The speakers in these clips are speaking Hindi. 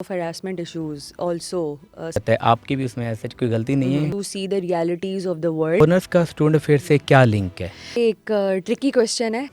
of harassment issues also है आपकी भी उसमें ऐसे कोई गलती नहीं है। to see the realities of the world. Honours का स्टूडेंट अफेयर से क्या लिंक है? एक ट्रिकी क्वेश्चन है।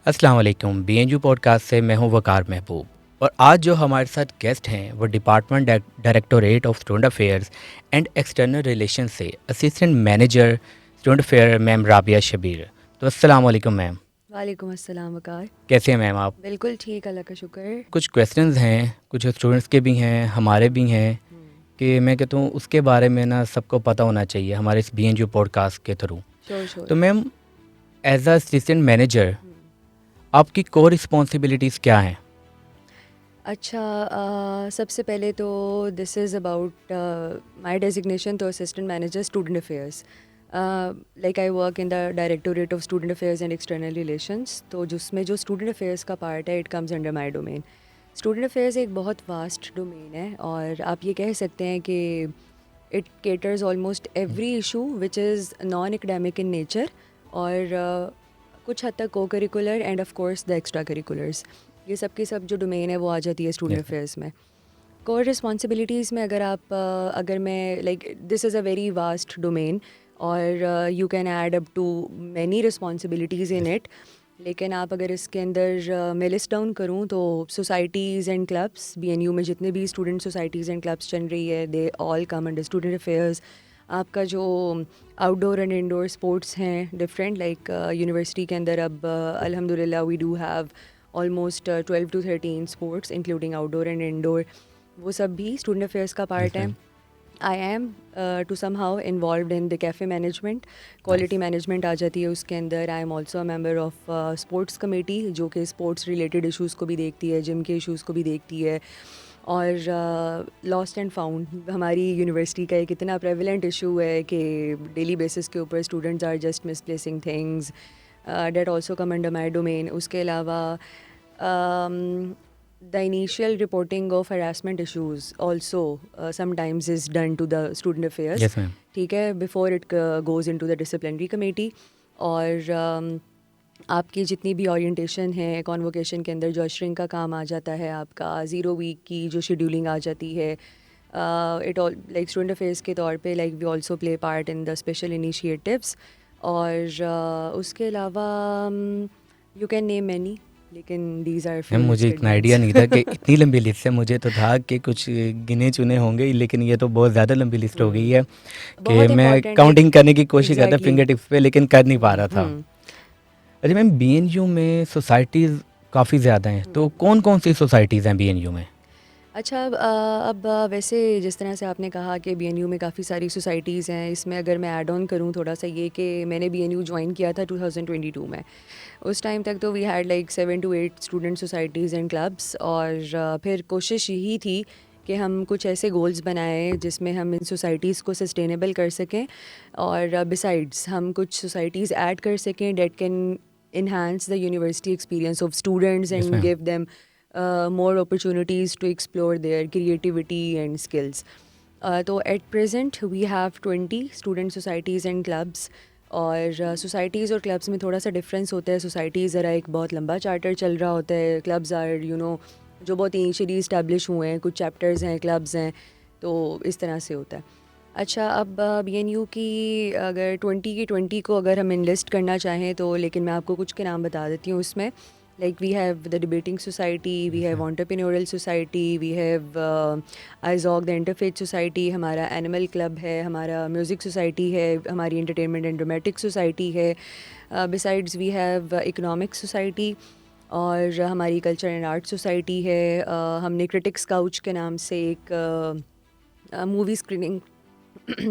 अस्सलाम वालेकुम, बीएनयू पॉडकास्ट से मैं हूं वकार महबूब और आज जो हमारे साथ गेस्ट हैं वो department directorate of student affairs and external relation से assistant manager student affair ma'am Rabia Shabbir. तो अस्सलाम वालेकुम मैम। वालेकुम अस्सलाम वकार। कैसे हैं मैम आप? बिल्कुल ठीक, अल्लाह का शुक्र। कुछ क्वेश्चंस हैं, कुछ स्टूडेंट्स के भी हैं, हमारे भी हैं कि मैं कहता हूँ उसके बारे में ना सबको पता होना चाहिए हमारे इस बीएनयू पॉडकास्ट के थ्रू। श्योर। तो ma'am as a assistant manager आपकी कोर रिस्पॉन्सिबिलिटीज़ क्या हैं? अच्छा, सबसे पहले तो this is about my designation तो assistant manager student affairs. Like I work in the directorate of student affairs and external relations. तो जिसमें जो स्टूडेंट अफेयर्स का पार्ट है it comes under my domain. Student affairs एक बहुत वास्ट डोमेन है और आप ये कह सकते हैं कि it caters almost every issue which is non academic in nature और कुछ हद तक cocurricular and of course the extra curriculars. ये सब की सब जो डोमेन है वो आ जाती है स्टूडेंट अफेयर्स में। कोर रिस्पॉन्सिबिलिटीज़ में अगर मैं like this is a very vast domain और you can add up to many responsibilities in it. लेकिन आप अगर इसके अंदर मैं लिस्ट डाउन करूँ तो सोसाइटीज़ एंड क्लब्स, बीएनयू में जितने भी स्टूडेंट सोसाइटीज़ एंड क्लब्स चल रही है they all come under student affairs. आपका जो आउटडोर एंड इंडोर स्पोर्ट्स हैं डिफरेंट, लाइक यूनिवर्सिटी के अंदर अब अल्हम्दुलिल्लाह we do have almost 12 to 13 sports including outdoor and indoor. वो सब भी स्टूडेंट अफेयर्स का पार्ट है। I am to somehow involve in the cafe management, quality management आ जाती है उसके अंदर। I am also a member of sports committee जो कि स्पोर्ट्स रिलेटेड इशूज़ को भी देखती है, जिम के इशूज़ को भी देखती है। और लॉस्ट एंड फाउंड हमारी यूनिवर्सिटी का एक इतना प्रेवलेंट इशू है कि डेली बेसिस के ऊपर students are just misplacing things, that also come under my domain. उसके अलावा the initial reporting of harassment issues also sometimes is done to the student affairs। Yes ma'am. ठीक है, before it goes into the disciplinary committee. और आपकी जितनी भी ओरिएंटेशन है कॉन्वोकेशन के अंदर जो अशरिंग का काम आ जाता है, आपका ज़ीरो वीक की जो शेड्यूलिंग आ जाती है, it all like student affairs के तौर पे like we also play part in the special initiatives. और उसके अलावा यू कैन नेम मैनी, लेकिन दीज आर मैम मुझे इतना आइडिया नहीं था कि इतनी लंबी लिस्ट है। मुझे तो था कि कुछ गिने चुने होंगे, लेकिन ये तो बहुत ज़्यादा लंबी लिस्ट हो गई है कि मैं काउंटिंग करने की कोशिश करता फिंगर टिप्स पे, लेकिन कर नहीं पा रहा था। अच्छा मैम, बीएनयू में सोसाइटीज़ काफ़ी ज़्यादा हैं, तो कौन कौन सी सोसाइटीज़ हैं बीएनयू में? अच्छा, अब वैसे जिस तरह से आपने कहा कि बीएनयू में काफ़ी सारी सोसाइटीज़ हैं, इसमें अगर मैं ऐड ऑन करूँ थोड़ा सा ये कि मैंने बीएनयू ज्वाइन किया था 2022 में। उस टाइम तक तो we had like 7 to 8 student societies and clubs. और फिर कोशिश यही थी कि हम कुछ ऐसे गोल्स बनाएं जिसमें हम इन सोसाइटीज़ को सस्टेनेबल कर सकें और बिसाइड्स हम कुछ सोसाइटीज़ ऐड कर सकें date can enhance the university experience of students Yes, and ma'am. give them more opportunities to explore their creativity and skills. So at present we have 20 student societies and clubs। और सोसाइटीज़ और क्लब्स में थोड़ा सा डिफरेंस होता है। सोसाइटीज़ ज़रा एक बहुत लंबा चार्टर चल रहा होता है, क्लब्स आर जो बहुत इनिशियली इस्टेब्लिश हुए हैं, कुछ चैप्टर्स हैं, क्लब्स हैं, तो इस तरह से होता है। अच्छा, अब बीएनयू की अगर 20 की 20 को अगर हम इनलिस्ट करना चाहें तो, लेकिन मैं आपको कुछ के नाम बता देती हूँ उसमें। Like we have the debating society, we have entrepreneurial society, we have आइजॉग द इंटरफेथ सोसाइटी, हमारा एनिमल क्लब है, हमारा म्यूज़िक सोसाइटी है, हमारी एंटरटेनमेंट एंड ड्रामेटिक सोसाइटी है। Besides we have economic society और हमारी कल्चर एंड आर्ट सोसाइटी है। हमने क्रिटिक्स काउच के नाम से एक मूवी स्क्रीनिंग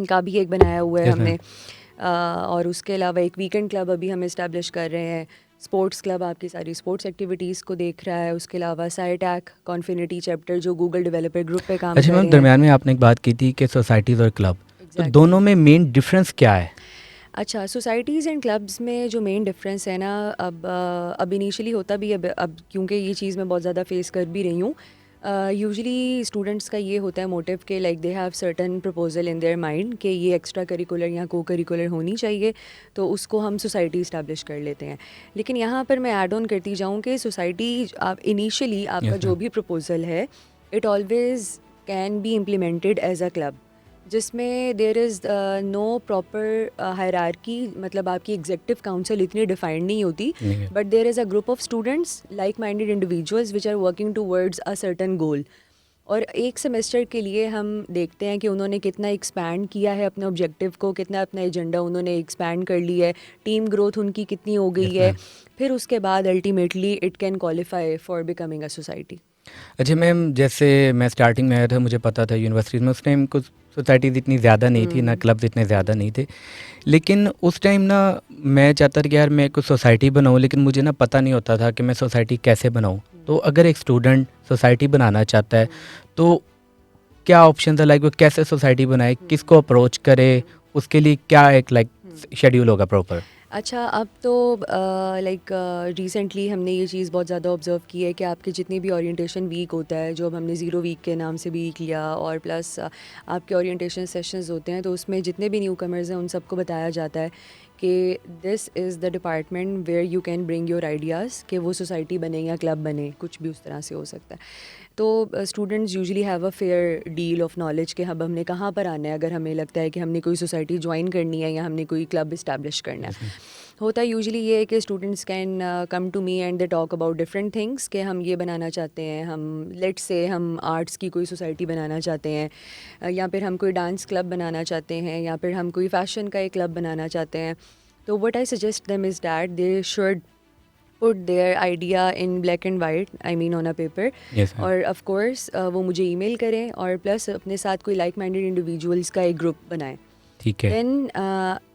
का भी एक बनाया हुआ है Yes, हमने। ma'am. और उसके अलावा एक वीकेंड क्लब अभी हम इस्टेब्लिश कर रहे हैं। स्पोर्ट्स क्लब आपकी सारी स्पोर्ट्स एक्टिविटीज़ को देख रहा है। उसके अलावा साइटैक कॉन्फिनिटी चैप्टर जो गूगल डेवलपर ग्रुप पे काम अच्छा कर मैम, रहे हैं। दरमियान में आपने एक बात की थी कि सोसाइटीज़ और क्लब, तो Exactly. दोनों में मेन डिफरेंस क्या है? अच्छा, सोसाइटीज़ एंड क्लब्स में जो मेन डिफरेंस है ना, अब इनिशियली होता भी अब क्योंकि ये चीज़ मैं बहुत ज़्यादा फेस कर भी रही हूँ। यूजुअली स्टूडेंट्स का ये होता है मोटिव कि like they have certain proposal in their mind कि ये एक्स्ट्रा करिकुलर या को करिकुलर होनी चाहिए, तो उसको हम सोसाइटी इस्टेब्लिश कर लेते हैं। लेकिन यहाँ पर मैं ऐड ऑन करती जाऊँ कि सोसाइटी आप इनिशियली आपका यस जो मैम। भी प्रपोजल है, it always can be implemented as a club, जिसमें there is no proper hierarchy, मतलब आपकी एग्जेक्टिव काउंसिल इतनी डिफाइंड नहीं होती, नहीं है। But there is a group of students like minded individuals which are working towards a certain goal. और एक सेमेस्टर के लिए हम देखते हैं कि उन्होंने कितना एक्सपैंड किया है अपने ऑब्जेक्टिव को, कितना अपना एजेंडा उन्होंने एक्सपैंड कर लिया है, टीम ग्रोथ उनकी कितनी हो गई यस है। मैम। फिर उसके बाद ultimately it can qualify for becoming a society. अच्छा मैम, जैसे मैं स्टार्टिंग में आया था, मुझे पता था यूनिवर्सिटी में उस टाइम कुछ सोसाइटीज़ इतनी ज़्यादा नहीं थी, ना क्लब्स इतने ज़्यादा नहीं थे। लेकिन उस टाइम ना मैं चाहता था कि यार मैं कुछ सोसाइटी बनाऊँ, लेकिन मुझे ना पता नहीं होता था कि मैं सोसाइटी कैसे बनाऊँ। तो अगर एक स्टूडेंट सोसाइटी बनाना चाहता है, तो क्या ऑप्शन था, लाइक वो कैसे सोसाइटी बनाए, किसको अप्रोच करे, उसके लिए क्या एक लाइक शेड्यूल होगा प्रॉपर? अच्छा, अब तो लाइक रिसेंटली हमने ये चीज़ बहुत ज़्यादा ऑब्जर्व की है कि आपके जितनी भी ओरिएंटेशन वीक होता है, जो अब हमने ज़ीरो वीक के नाम से वीक लिया, और प्लस आपके ओरिएंटेशन सेशंस होते हैं, तो उसमें जितने भी न्यू कमर्स हैं उन सबको बताया जाता है कि this is the department where you can bring your ideas, कि वो सोसाइटी बने या क्लब बने, कुछ भी उस तरह से हो सकता है। तो students usually have a fair deal of knowledge कि अब हमने कहाँ पर आना है, अगर हमें लगता है कि हमने कोई सोसाइटी ज्वाइन करनी है या हमने कोई क्लब इस्टेब्लिश करना है। Yes ma'am. होता यूजुअली ये है कि students can come to me and they talk about different things, कि हम ये बनाना चाहते हैं, हम लेट्स से हम आर्ट्स की कोई सोसाइटी बनाना चाहते हैं, या फिर हम कोई डांस क्लब बनाना चाहते हैं, या फिर हम कोई फैशन का एक क्लब बनाना चाहते हैं। तो what I suggest them is that they should put their idea in black and white, I mean on a paper, yes ma'am. और ऑफ कोर्स वो मुझे ईमेल करें, और प्लस अपने साथ कोई लाइक माइंडेड इंडिविजुअल्स का एक ग्रुप बनाएं। ठीक है। Then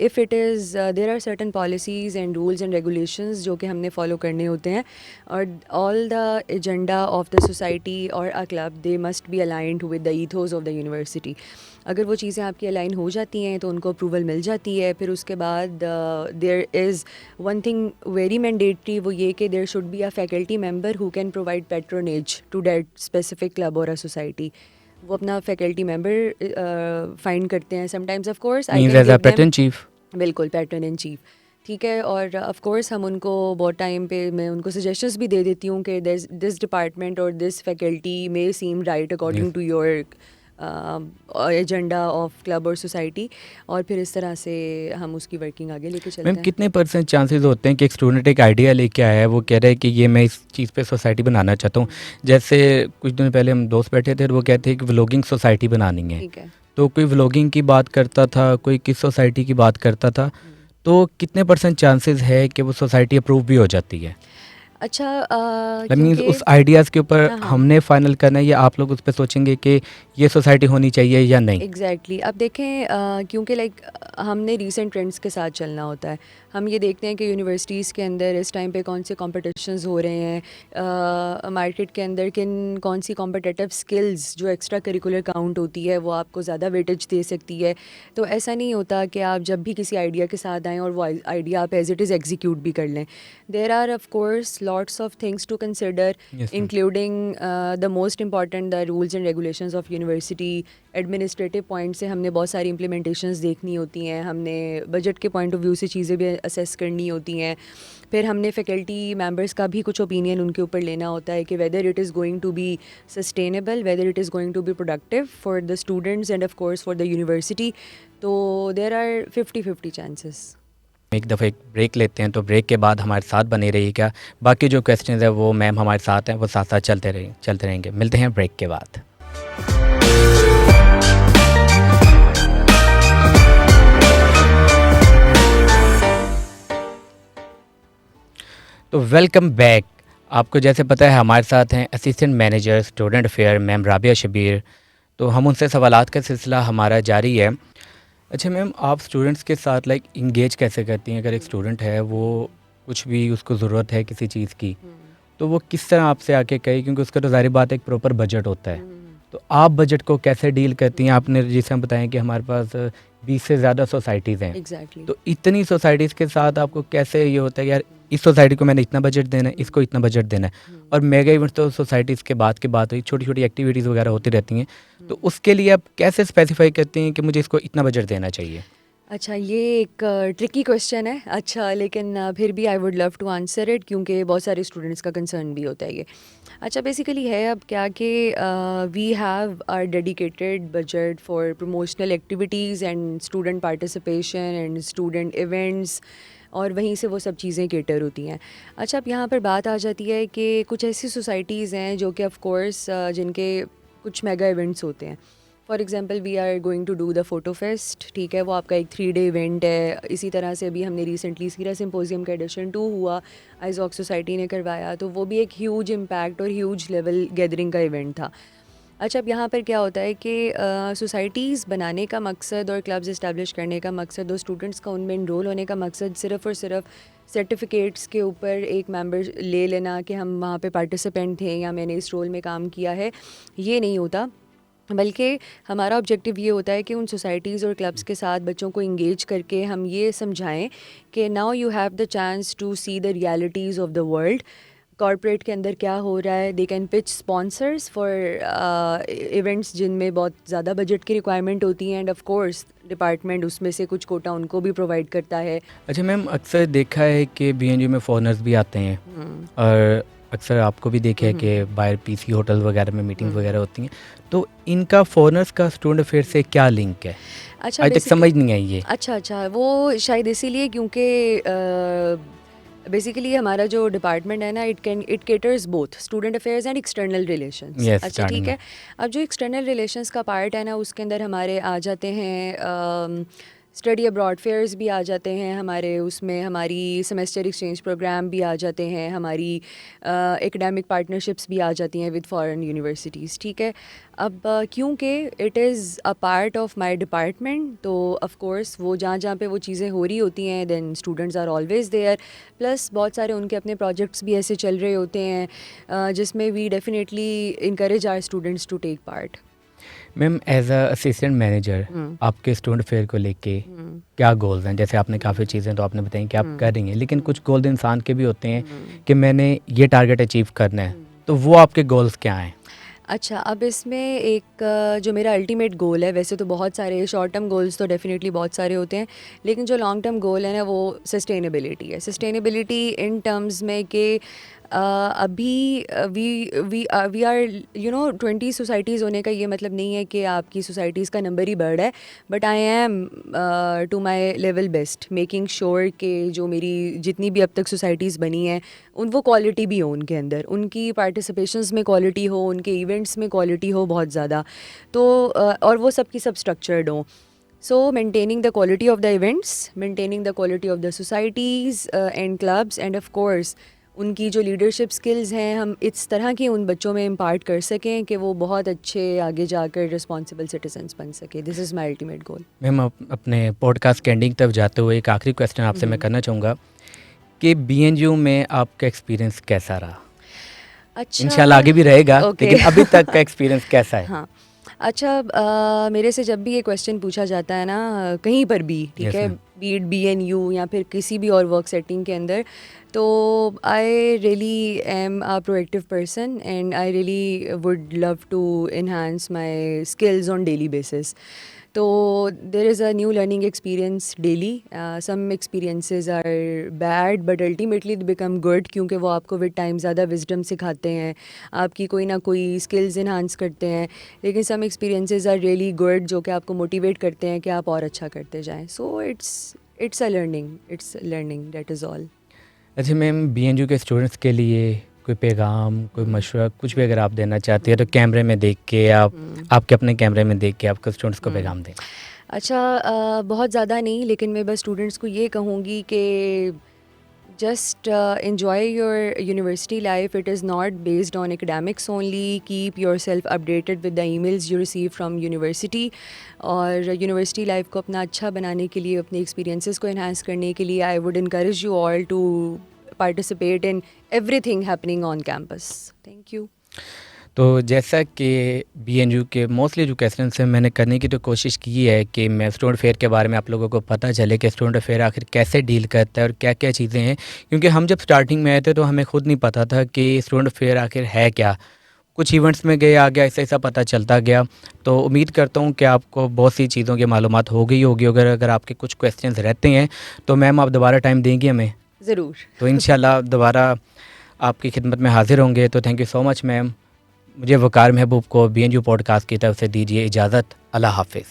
if it is there are certain policies and rules and regulations जो कि हमने follow करने होते हैं, और all the agenda of the society or a club they must be aligned with the ethos of the university. अगर वो चीज़ें आपकी अलाइन हो जाती हैं तो उनको अप्रूवल मिल जाती है। फिर उसके बाद there is one thing very mandatory, वो ये कि there should be a faculty member who can provide patronage to that specific club और अ सोसाइटी। वो अपना फैकल्टी मेंबर फाइंड करते हैं। Sometimes of course I means can as a give them, pattern chief. बिल्कुल पैटर्न इन चीफ, ठीक है। और ऑफ कोर्स हम उनको बहुत टाइम पे मैं उनको सजेशंस भी दे देती हूँ कि दिस डिपार्टमेंट और this faculty may seem right according yes to your agenda of club और सोसाइटी, और फिर इस तरह से हम उसकी वर्किंग आगे लेके मैम, चलते हैं। कितने परसेंट चांसेस होते हैं कि एक स्टूडेंट एक आइडिया लेके आया है, वो कह रहा है कि ये मैं इस चीज़ पे सोसाइटी बनाना चाहता हूँ। जैसे कुछ दिन पहले हम दोस्त बैठे थे और वो कहते हैं कि व्लॉगिंग सोसाइटी बनानी है। ठीक है। तो कोई व्लॉगिंग की बात करता था, कोई किस सोसाइटी की बात करता था। तो कितने परसेंट चांसेस है कि वो सोसाइटी अप्रूव भी हो जाती है? अच्छा, दैट मीन्स क्योंकि उस आइडियाज़ के ऊपर हाँ हाँ हमने फाइनल करना है या आप लोग उस पे सोचेंगे कि ये सोसाइटी होनी चाहिए या नहीं? एग्जैक्टली अब देखें, क्योंकि लाइक हमने रीसेंट ट्रेंड्स के साथ चलना होता है। हम ये देखते हैं कि यूनिवर्सिटीज़ के अंदर इस टाइम पे कौन से कॉम्पिटिशन्स हो रहे हैं, मार्केट के अंदर कौन सी कॉम्पिटिटिव स्किल्स जो एक्स्ट्रा करिकुलर काउंट होती है वो आपको ज़्यादा वेटेज दे सकती है। तो ऐसा नहीं होता कि आप जब भी किसी आइडिया के साथ आएँ और वो आइडिया आप एज इट इज़ एग्जीक्यूट भी कर लें। There are of course lots of things to consider, yes ma'am. Including the most important the rules and regulations of university. Administrative point से हमने बहुत सारी इम्प्लीमेंटेशंस देखनी होती हैं, हमने बजट के पॉइंट ऑफ व्यू से चीज़ें भी असेस करनी होती हैं। फिर हमने फैकल्टी मेंबर्स का भी कुछ ओपिनियन उनके ऊपर लेना होता है कि whether it is going to be sustainable, whether it is going to be productive for the students and of course for the university. तो देर आर 50-50 चांसेस। एक दफ़ा एक ब्रेक लेते हैं, तो ब्रेक के बाद हमारे साथ बने रहिएगा। बाकी जो क्वेश्चंस है वो मैम हमारे साथ हैं, वो साथ साथ चलते रहेंगे। मिलते हैं ब्रेक के बाद। तो वेलकम बैक। आपको जैसे पता है हमारे साथ हैं assistant manager student affair ma'am Rabia Shabbir. तो हम उनसे सवालात का सिलसिला हमारा जारी है। अच्छा मैम, आप स्टूडेंट्स के साथ लाइक इंगेज कैसे करती हैं? अगर एक स्टूडेंट है, वो कुछ भी उसको ज़रूरत है किसी चीज़ की, तो वो किस तरह आपसे आके कहे? क्योंकि उसका तो ज़ाहिर बात है एक प्रॉपर बजट होता है। तो आप बजट को कैसे डील करती हैं? आपने जैसे हम बताएं कि हमारे पास 20 से ज़्यादा सोसाइटीज़ हैं। एग्जैक्टली। तो इतनी सोसाइटीज़ के साथ आपको कैसे ये होता है कि यार इस सोसाइटी को मैंने इतना बजट देना है, इसको इतना बजट देना है। और मेगा इवेंट्स तो सोसाइटीज़ के बाद की बात हुई, छोटी छोटी एक्टिविटीज़ वगैरह होती रहती हैं, तो उसके लिए आप कैसे स्पेसिफाई करते हैं कि मुझे इसको इतना बजट देना चाहिए? अच्छा, ये एक ट्रिकी क्वेश्चन है। अच्छा, लेकिन फिर भी I would love to answer it, क्योंकि बहुत सारे स्टूडेंट्स का कंसर्न भी होता है ये। अच्छा, बेसिकली है अब क्या कि we have are dedicated budget for promotional activities and student participation and student events, और वहीं से वो सब चीज़ें केटर होती हैं। अच्छा, अब यहाँ पर बात आ जाती है कि कुछ ऐसी सोसाइटीज़ हैं जो कि ऑफ कोर्स जिनके कुछ मेगा इवेंट्स होते हैं। For example, we are going to do the photo fest, ठीक है, वो आपका एक 3 डे इवेंट है। इसी तरह से अभी हमने रिसेंटली सीरा सिम्पोजियम का एडिशन 2 हुआ, आइजॉक सोसाइटी ने करवाया, तो वो भी एक ह्यूज इम्पैक्ट और ह्यूज लेवल गैदरिंग का इवेंट था। अच्छा, अब यहाँ पर क्या होता है कि सोसाइटीज़ बनाने का मकसद और क्लब्स इस्टेब्लिश करने का मकसद और स्टूडेंट्स का उनमें इनरोल होने का मकसद सिर्फ़ और सिर्फ सर्टिफिकेट्स के ऊपर एक मेंबर ले लेना कि हम वहाँ पे पार्टिसिपेंट थे या मैंने इस रोल में काम किया है, ये नहीं होता। बल्कि हमारा ऑब्जेक्टिव ये होता है कि उन सोसाइटीज़ और क्लब्स के साथ बच्चों को इंगेज करके हम ये समझाएं कि now you have the chance to see the realities of the world. Corporate के अंदर क्या हो रहा है, they can pitch sponsors for events जिनमें बहुत ज़्यादा बजट की रिक्वायरमेंट होती हैं, एंड ऑफ कोर्स डिपार्टमेंट उसमें से कुछ कोटा उनको भी प्रोवाइड करता है। अच्छा मैम, अक्सर देखा है कि बीएनयू में फॉरेनर्स भी आते हैं, और अक्सर आपको भी देखा है कि बाहर पीसी होटल वगैरह में मीटिंग्स वगैरह होती हैं, तो इनका फॉरेनर्स का स्टूडेंट अफेयर से क्या लिंक है? अच्छा, आज तक समझ नहीं आई ये। अच्छा, वो शायद इसीलिए क्योंकि बेसिकली हमारा जो डिपार्टमेंट है ना, it caters both student affairs and external relations. Yes, अच्छा, स्टार्टिंग ठीक में। है। अब जो एक्सटर्नल रिलेशंस का पार्ट है ना, उसके अंदर हमारे आ जाते हैं स्टडी अब्रॉड फेयर्स भी आ जाते हैं हमारे, उसमें हमारी सेमेस्टर एक्सचेंज प्रोग्राम भी आ जाते हैं, हमारी एकेडमिक पार्टनरशिप्स भी आ जाती हैं विद फॉरेन यूनिवर्सिटीज़, ठीक है। अब क्योंकि it is a part of my department, तो ऑफ कोर्स वो जहाँ जहाँ पे वो चीज़ें हो रही होती हैं, then students are always there. Plus बहुत सारे उनके अपने प्रोजेक्ट्स भी ऐसे चल रहे होते हैं जिसमें we definitely encourage our students to take part. Ma'am, as a assistant manager आपके स्टूडेंट फेयर को लेके क्या गोल्स हैं? जैसे आपने काफ़ी चीज़ें तो आपने बताई कि आप कर रही हैं, लेकिन कुछ गोल्स इंसान के भी होते हैं कि मैंने ये टारगेट अचीव करना है, तो वो आपके गोल्स क्या हैं? अच्छा, अब इसमें एक जो मेरा अल्टीमेट गोल है, वैसे तो बहुत सारे शॉर्ट टर्म गोल्स तो डेफिनेटली बहुत सारे होते हैं, लेकिन जो लॉन्ग टर्म गोल है ना, वो सस्टेनेबिलिटी है। सस्टेनेबिलिटी इन टर्म्स में कि अभी वी आर 20 सोसाइटीज़ होने का ये मतलब नहीं है कि आपकी सोसाइटीज़ का नंबर ही बढ़ रहा है, but I am to my level best making sure कि जो मेरी जितनी भी अब तक सोसाइटीज़ बनी हैं वो क्वालिटी भी हो, उनके अंदर उनकी पार्टिसिपेशंस में क्वालिटी हो, उनके इवेंट्स में क्वालिटी हो बहुत ज़्यादा, तो और वो सब की सब स्ट्रक्चर्ड हो। So maintaining the quality of the events, maintaining the quality of the societies and clubs, and of course उनकी जो लीडरशिप स्किल्स हैं हम इस तरह की उन बच्चों में इम्पार्ट कर सकें कि वो बहुत अच्छे आगे जाकर रिस्पॉन्सिबल सिटीजन्स बन सके। This is my ultimate goal. Ma'am, अपने पॉडकास्ट के एंडिंग तक जाते हुए एक आखिरी क्वेश्चन आपसे मैं करना चाहूँगा कि बीएनयू में आपका एक्सपीरियंस कैसा रहा? अच्छा, इंशाल्लाह आगे भी रहेगा, okay. लेकिन अभी तक का एक्सपीरियंस कैसा है? हाँ, अच्छा, मेरे से जब भी ये क्वेश्चन पूछा जाता है ना, कहीं पर भी, ठीक Yes, है, ma'am. बी इट BNU या फिर किसी भी और वर्क सेटिंग के अंदर, तो I really am a proactive person and I really would love to enhance my skills on daily basis. तो there is a new learning experience daily. Some experiences are bad but ultimately they become good, क्योंकि वो आपको विद टाइम ज़्यादा विजडम सिखाते हैं, आपकी कोई ना कोई स्किल्स इन्हांस करते हैं। लेकिन some experiences are really good जो कि आपको मोटिवेट करते हैं कि आप और अच्छा करते जाएं। So it's a learning that is all. अच्छा मैम, बीएनयू के स्टूडेंट्स के लिए कोई पैगाम, कोई मशवरा, कुछ भी अगर आप देना चाहते हैं तो कैमरे में देख के आपके अपने कैमरे में देख के आपको स्टूडेंट्स को पैगाम दें। अच्छा, बहुत ज़्यादा नहीं, लेकिन मैं बस स्टूडेंट्स को ये कहूँगी कि just enjoy your university life. It is not based on academics only. Keep yourself updated with the emails you receive from university. और यूनिवर्सिटी लाइफ को अपना अच्छा बनाने के लिए, अपने एक्सपीरियंसेस को एनहांस करने के लिए, I would encourage you all to participate in everything happening on campus. Thank you. तो जैसा कि बीएनयू के मोस्टली जो क्वेश्चन हैं मैंने करने की तो कोशिश की है कि मैं स्टूडेंट अफेयर के बारे में आप लोगों को पता चले कि स्टूडेंट अफेयर आखिर कैसे डील करता है और क्या क्या चीज़ें हैं, क्योंकि हम जब स्टार्टिंग में आए थे तो हमें खुद नहीं पता था कि स्टूडेंट अफेयर आखिर है क्या। कुछ इवेंट्स में गए आगे ऐसा ऐसा पता चलता गया। तो उम्मीद करता हूँ कि आपको बहुत सी चीज़ों की मालूमात हो गई होगी। अगर अगर आपके कुछ क्वेश्चंस रहते हैं तो मैम आप दोबारा टाइम देंगी हमें? ज़रूर। तो इंशाल्लाह दोबारा आपकी खिदमत में हाजिर होंगे। तो thank you so much ma'am. मुझे वकार महबूब को बीएनयू पॉडकास्ट की तरफ से दीजिए इजाज़त। अल्लाह हाफिज़।